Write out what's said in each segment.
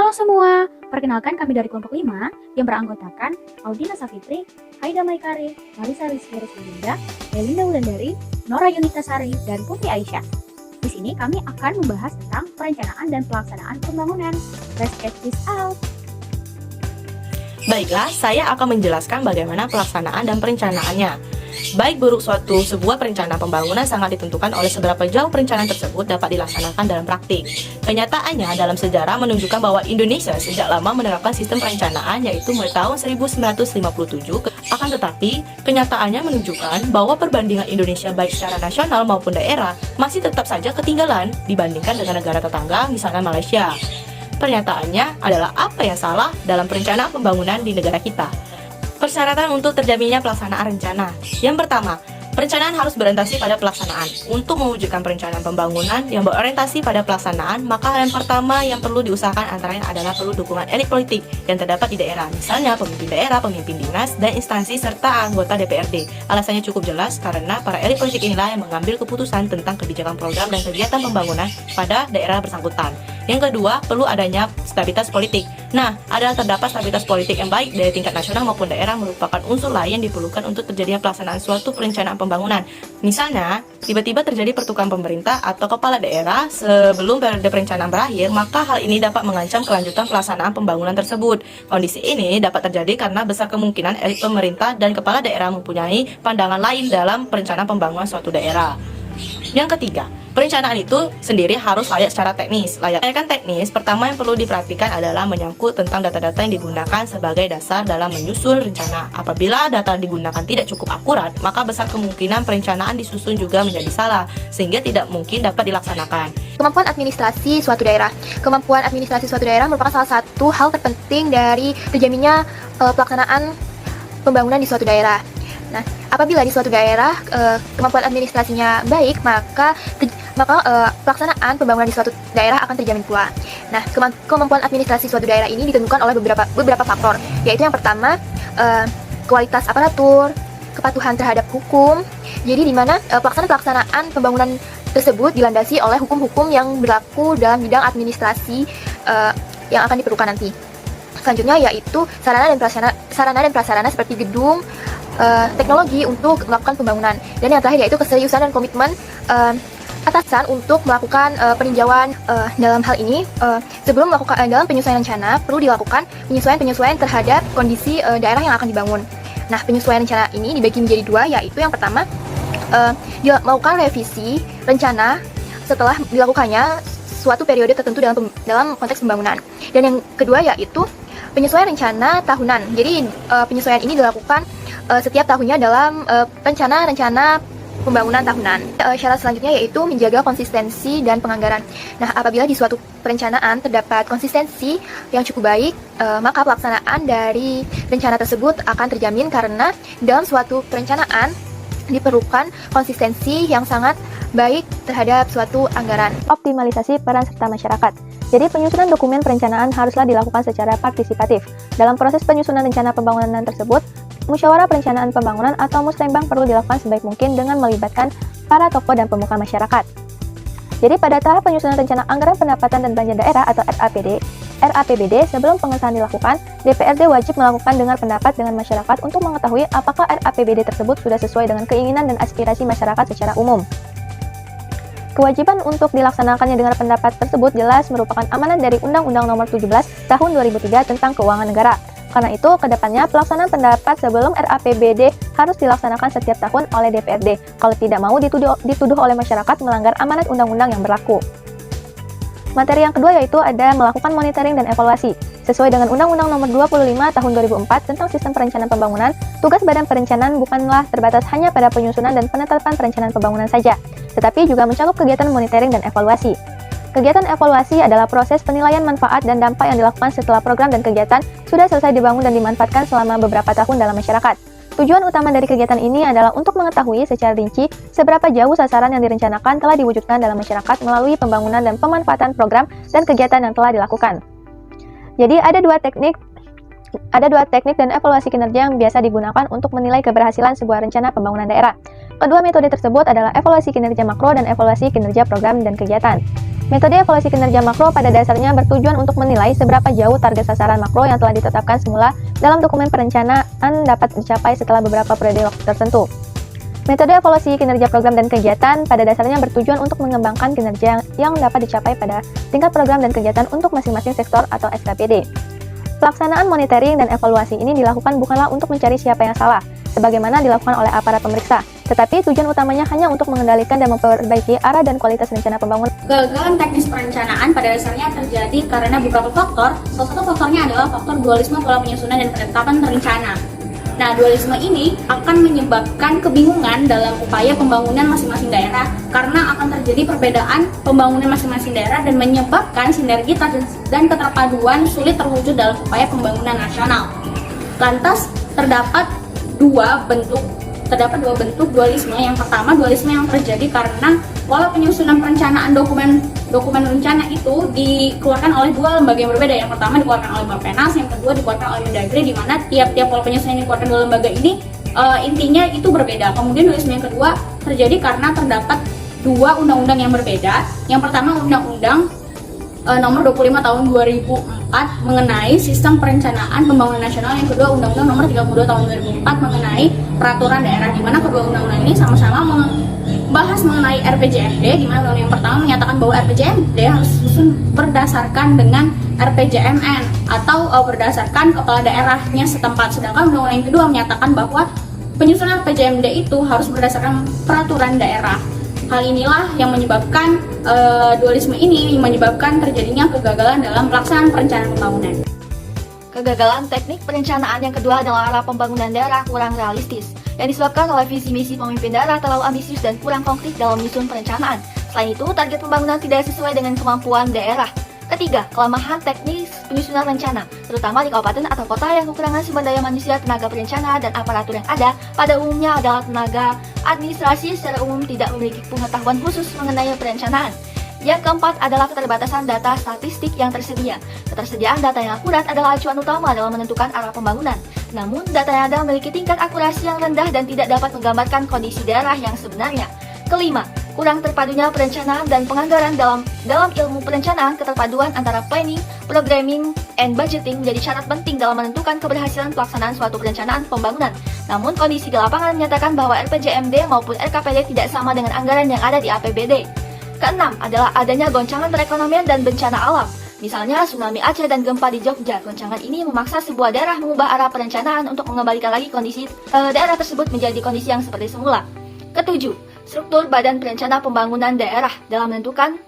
Halo semua, perkenalkan kami dari kelompok 5 yang beranggotakan Audina Safitri, Haida Maikari, Marisa Rizky Ruslinda, Melinda Wulandari, Nora Yunita Sari, dan Putri Aisyah. Di sini kami akan membahas tentang perencanaan dan pelaksanaan pembangunan. Let's check this out. Baiklah, saya akan menjelaskan bagaimana pelaksanaan dan perencanaannya. Baik buruk sebuah perencanaan pembangunan sangat ditentukan oleh seberapa jauh perencanaan tersebut dapat dilaksanakan dalam praktik. Kenyataannya dalam sejarah menunjukkan bahwa Indonesia sejak lama menerapkan sistem perencanaan yaitu mulai tahun 1957. Akan tetapi, kenyataannya menunjukkan bahwa perbandingan Indonesia baik secara nasional maupun daerah masih tetap saja ketinggalan dibandingkan dengan negara tetangga misalnya Malaysia. Pernyataannya adalah apa yang salah dalam perencanaan pembangunan di negara kita. Persyaratan untuk terjaminnya pelaksanaan rencana. Yang pertama, perencanaan harus berorientasi pada pelaksanaan. Untuk mewujudkan perencanaan pembangunan yang berorientasi pada pelaksanaan, maka hal yang pertama yang perlu diusahakan antaranya adalah perlu dukungan elit politik yang terdapat di daerah, misalnya pemimpin daerah, pemimpin dinas, dan instansi serta anggota DPRD. Alasannya cukup jelas karena para elit politik inilah yang mengambil keputusan tentang kebijakan program dan kegiatan pembangunan pada daerah bersangkutan. Yang kedua, perlu adanya stabilitas politik. Nah, adalah terdapat stabilitas politik yang baik dari tingkat nasional maupun daerah merupakan unsur lain yang diperlukan untuk terjadinya pelaksanaan suatu perencanaan pembangunan. Misalnya, tiba-tiba terjadi pertukaran pemerintah atau kepala daerah sebelum periode perencanaan berakhir, maka hal ini dapat mengancam kelanjutan pelaksanaan pembangunan tersebut. Kondisi ini dapat terjadi karena besar kemungkinan elit pemerintah dan kepala daerah mempunyai pandangan lain dalam perencanaan pembangunan suatu daerah. Yang ketiga, perencanaan itu sendiri harus layak secara teknis. Layakan teknis, pertama yang perlu diperhatikan adalah menyangkut tentang data-data yang digunakan sebagai dasar dalam menyusun rencana. Apabila data digunakan tidak cukup akurat, maka besar kemungkinan perencanaan disusun juga menjadi salah, sehingga tidak mungkin dapat dilaksanakan. Kemampuan administrasi suatu daerah. Kemampuan administrasi suatu daerah merupakan salah satu hal terpenting dari terjaminnya pelaksanaan pembangunan di suatu daerah. Nah, apabila di suatu daerah kemampuan administrasinya baik, maka pelaksanaan pembangunan di suatu daerah akan terjamin pula. Nah, kemampuan administrasi suatu daerah ini ditentukan oleh beberapa faktor, yaitu yang pertama kualitas aparatur, kepatuhan terhadap hukum. Jadi di mana pelaksanaan pembangunan tersebut dilandasi oleh hukum-hukum yang berlaku dalam bidang administrasi yang akan diperlukan nanti. Selanjutnya yaitu sarana dan prasarana seperti gedung, teknologi untuk melakukan pembangunan. Dan yang terakhir yaitu keseriusan dan komitmen atasan untuk melakukan peninjauan. Dalam hal ini, sebelum melakukan dalam penyesuaian rencana perlu dilakukan penyesuaian terhadap kondisi daerah yang akan dibangun. Nah, penyesuaian rencana ini dibagi menjadi dua, yaitu yang pertama melakukan revisi rencana setelah dilakukannya suatu periode tertentu dalam konteks pembangunan. Dan yang kedua yaitu penyesuaian rencana tahunan. Jadi penyesuaian ini dilakukan setiap tahunnya dalam rencana pembangunan tahunan. Syarat selanjutnya yaitu menjaga konsistensi dan penganggaran. Nah, apabila di suatu perencanaan terdapat konsistensi yang cukup baik, maka pelaksanaan dari rencana tersebut akan terjamin karena dalam suatu perencanaan diperlukan konsistensi yang sangat baik terhadap suatu anggaran. Optimalisasi peran serta masyarakat. Jadi penyusunan dokumen perencanaan haruslah dilakukan secara partisipatif. Dalam proses penyusunan rencana pembangunan tersebut, musyawarah perencanaan pembangunan atau musrembang perlu dilakukan sebaik mungkin dengan melibatkan para tokoh dan pemuka masyarakat. Jadi pada tahap penyusunan rencana anggaran pendapatan dan belanja daerah atau RAPBD, sebelum pengesahan dilakukan, DPRD wajib melakukan dengar pendapat dengan masyarakat untuk mengetahui apakah RAPBD tersebut sudah sesuai dengan keinginan dan aspirasi masyarakat secara umum. Kewajiban untuk dilaksanakannya dengar pendapat tersebut jelas merupakan amanat dari Undang-Undang Nomor 17 Tahun 2003 tentang Keuangan Negara. Karena itu, kedepannya pelaksanaan pendapat sebelum RAPBD harus dilaksanakan setiap tahun oleh DPRD, kalau tidak mau dituduh oleh masyarakat melanggar amanat undang-undang yang berlaku. Materi yang kedua yaitu ada melakukan monitoring dan evaluasi. Sesuai dengan Undang-Undang Nomor 25 Tahun 2004 tentang Sistem Perencanaan Pembangunan, tugas Badan Perencanaan bukanlah terbatas hanya pada penyusunan dan penetapan perencanaan pembangunan saja, tetapi juga mencakup kegiatan monitoring dan evaluasi. Kegiatan evaluasi adalah proses penilaian manfaat dan dampak yang dilakukan setelah program dan kegiatan sudah selesai dibangun dan dimanfaatkan selama beberapa tahun dalam masyarakat. Tujuan utama dari kegiatan ini adalah untuk mengetahui secara rinci seberapa jauh sasaran yang direncanakan telah diwujudkan dalam masyarakat melalui pembangunan dan pemanfaatan program dan kegiatan yang telah dilakukan. Jadi ada dua teknik dan evaluasi kinerja yang biasa digunakan untuk menilai keberhasilan sebuah rencana pembangunan daerah. Kedua metode tersebut adalah evaluasi kinerja makro dan evaluasi kinerja program dan kegiatan. Metode evaluasi kinerja makro pada dasarnya bertujuan untuk menilai seberapa jauh target sasaran makro yang telah ditetapkan semula dalam dokumen perencanaan dapat dicapai setelah beberapa periode waktu tertentu. Metode evaluasi kinerja program dan kegiatan pada dasarnya bertujuan untuk mengembangkan kinerja yang dapat dicapai pada tingkat program dan kegiatan untuk masing-masing sektor atau SKPD. Pelaksanaan monitoring dan evaluasi ini dilakukan bukanlah untuk mencari siapa yang salah, sebagaimana dilakukan oleh aparat pemeriksa, tetapi tujuan utamanya hanya untuk mengendalikan dan memperbaiki arah dan kualitas rencana pembangunan. Kegagalan teknis perencanaan pada dasarnya terjadi karena beberapa faktor. Salah satu faktornya adalah faktor dualisme pola penyusunan dan penetapan rencana. Nah, dualisme ini akan menyebabkan kebingungan dalam upaya pembangunan masing-masing daerah karena akan terjadi perbedaan pembangunan masing-masing daerah dan menyebabkan sinergitas dan keterpaduan sulit terwujud dalam upaya pembangunan nasional. Lantas, terdapat dua bentuk dualisme. Yang pertama, dualisme yang terjadi karena pola penyusunan perencanaan dokumen rencana itu dikeluarkan oleh dua lembaga yang berbeda. Yang pertama dikeluarkan oleh Bappenas, yang kedua dikeluarkan oleh Mendagri, di mana tiap-tiap pola penyusunan yang dikeluarkan dua lembaga ini intinya itu berbeda. Kemudian dualisme yang kedua terjadi karena terdapat dua undang-undang yang berbeda. Yang pertama Undang-Undang Nomor 25 Tahun 2004 mengenai Sistem Perencanaan Pembangunan Nasional, yang kedua Undang-Undang Nomor 32 Tahun 2004 mengenai Peraturan Daerah, di mana kedua undang-undang ini sama-sama membahas mengenai RPJMD, di mana undang-undang yang pertama menyatakan bahwa RPJMD harus disusun berdasarkan dengan RPJMN atau berdasarkan kepala daerahnya setempat, sedangkan undang-undang yang kedua menyatakan bahwa penyusunan RPJMD itu harus berdasarkan peraturan daerah. Hal inilah yang menyebabkan dualisme ini menyebabkan terjadinya kegagalan dalam pelaksanaan perencanaan pembangunan. Kegagalan teknik perencanaan yang kedua adalah arah pembangunan daerah kurang realistis, yang disebabkan oleh visi misi pemimpin daerah terlalu ambisius dan kurang konkret dalam menyusun perencanaan. Selain itu, target pembangunan tidak sesuai dengan kemampuan daerah. Ketiga, kelemahan teknis penyusunan rencana, terutama di kabupaten atau kota yang kekurangan sumber daya manusia, tenaga perencana, dan aparatur yang ada pada umumnya adalah tenaga administrasi secara umum tidak memiliki pengetahuan khusus mengenai perencanaan. Yang keempat adalah keterbatasan data statistik yang tersedia. Ketersediaan data yang akurat adalah acuan utama dalam menentukan arah pembangunan. Namun, data yang ada memiliki tingkat akurasi yang rendah dan tidak dapat menggambarkan kondisi daerah yang sebenarnya. Kelima, kurang terpadunya perencanaan dan penganggaran dalam ilmu perencanaan. Keterpaduan antara planning, programming, and budgeting menjadi syarat penting dalam menentukan keberhasilan pelaksanaan suatu perencanaan pembangunan. Namun, kondisi di lapangan menyatakan bahwa RPJMD maupun RKPD tidak sama dengan anggaran yang ada di APBD. Keenam adalah adanya goncangan perekonomian dan bencana alam. Misalnya tsunami Aceh dan gempa di Jogja. Goncangan ini memaksa sebuah daerah mengubah arah perencanaan untuk mengembalikan lagi kondisi daerah tersebut menjadi kondisi yang seperti semula. Ketujuh, struktur Badan Perencana Pembangunan Daerah dalam menentukan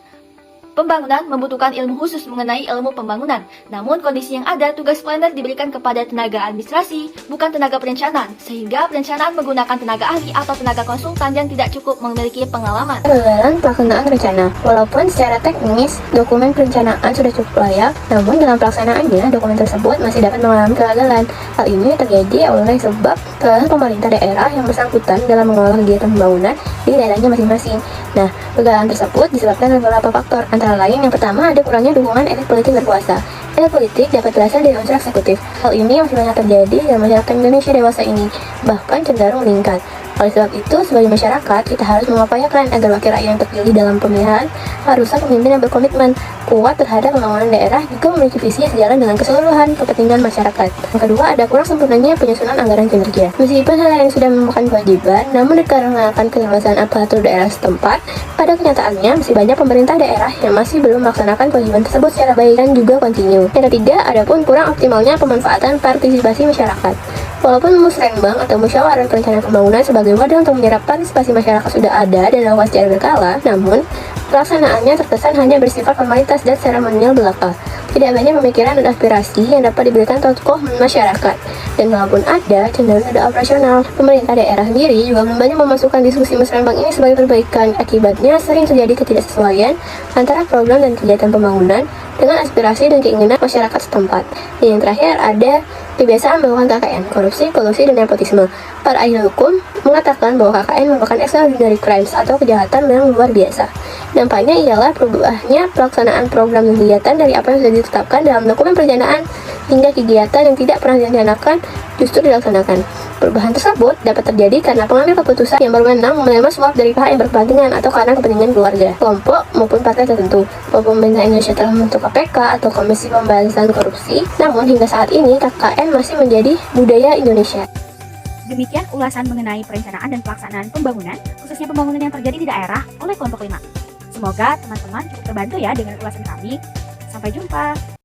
pembangunan membutuhkan ilmu khusus mengenai ilmu pembangunan. Namun kondisi yang ada, tugas planner diberikan kepada tenaga administrasi, bukan tenaga perencanaan, sehingga perencanaan menggunakan tenaga ahli atau tenaga konsultan yang tidak cukup memiliki pengalaman. Kegagalan pelaksanaan rencana. Walaupun secara teknis dokumen perencanaan sudah cukup layak, namun dalam pelaksanaannya dokumen tersebut masih dapat mengalami kegagalan. Hal ini terjadi oleh sebab kegagalan pemerintah daerah yang bersangkutan dalam mengelola kegiatan pembangunan di daerahnya masing-masing. Nah, kegagalan tersebut disebabkan oleh beberapa faktor. Antara lain, yang pertama ada kurangnya dukungan elit politik berkuasa. Elit politik dapat berasal dari unsur eksekutif. Hal ini masih banyak terjadi dalam masyarakat Indonesia dewasa ini, bahkan cenderung meningkat. Oleh sebab itu, sebagai masyarakat, kita harus mengupayakan agar wakil rakyat yang terpilih dalam pemilihan haruslah pemimpin yang berkomitmen kuat terhadap pembangunan daerah, juga memiliki visi yang sejalan dengan keseluruhan kepentingan masyarakat. Yang kedua, ada kurang sempurnanya penyusunan anggaran kinerja. Meskipun hal yang sudah merupakan kewajiban, namun dikarenakan keterbatasan aparatur daerah setempat, pada kenyataannya masih banyak pemerintah daerah yang masih belum melaksanakan kewajiban tersebut secara baik dan juga kontinu. Yang ketiga, ada pun kurang optimalnya pemanfaatan partisipasi masyarakat. Walaupun musrenbang atau musyawarah perencanaan pembangunan sebagai wadah untuk menyerap partisipasi masyarakat sudah ada dan dilakukan secara berkala, namun pelaksanaannya terkesan hanya bersifat formalitas dan seremonial belaka. Tidak banyak pemikiran dan aspirasi yang dapat diberikan tokoh masyarakat. Dan walaupun ada, cenderung tidak operasional. Pemerintah daerah sendiri juga belum banyak memasukkan diskusi musrenbang ini sebagai perbaikan. Akibatnya sering terjadi ketidaksesuaian antara program dan kegiatan pembangunan dengan aspirasi dan keinginan masyarakat setempat. Dan yang terakhir ada kebiasaan melakukan KKN, korupsi, kolusi, dan nepotisme. Para ahli hukum mengatakan bahwa KKN merupakan extraordinary crimes atau kejahatan yang luar biasa. Dampaknya ialah perubahannya pelaksanaan program dan kegiatan dari apa yang sudah ditetapkan dalam dokumen perencanaan hingga kegiatan yang tidak pernah direncanakan justru dilaksanakan. Perubahan tersebut dapat terjadi karena pengambil keputusan yang berwenang menerima suap dari pihak yang berkepentingan atau karena kepentingan keluarga, kelompok, maupun partai tertentu. Walaupun pemerintah Indonesia telah membentuk KPK atau Komisi Pemberantasan Korupsi, namun hingga saat ini KKN masih menjadi budaya Indonesia. Demikian ulasan mengenai perencanaan dan pelaksanaan pembangunan, khususnya pembangunan yang terjadi di daerah oleh kelompok 5. Semoga teman-teman cukup terbantu ya dengan ulasan kami. Sampai jumpa.